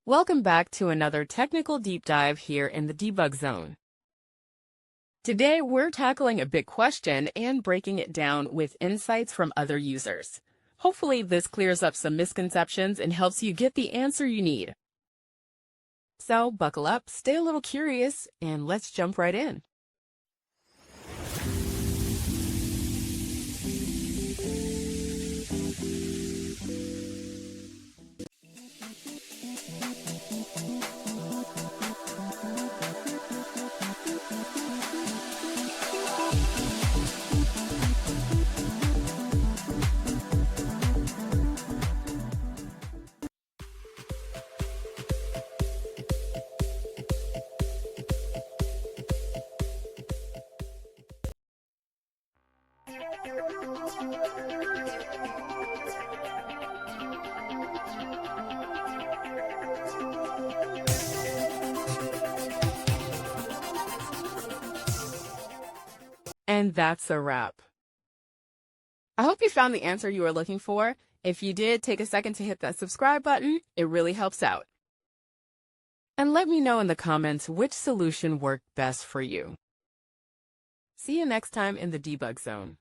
Welcome back to another technical deep dive here in the debug zone. Today, we're tackling a big question and breaking it down with insights from other users. Hopefully, this clears up some misconceptions and helps you get the answer you need. So, buckle up, stay a little curious, and let's jump right in. And that's a wrap. I hope you found the answer you were looking for. If you did, take a second to hit that subscribe button. It really helps out. And let me know in the comments which solution worked best for you. See you next time in the debug zone.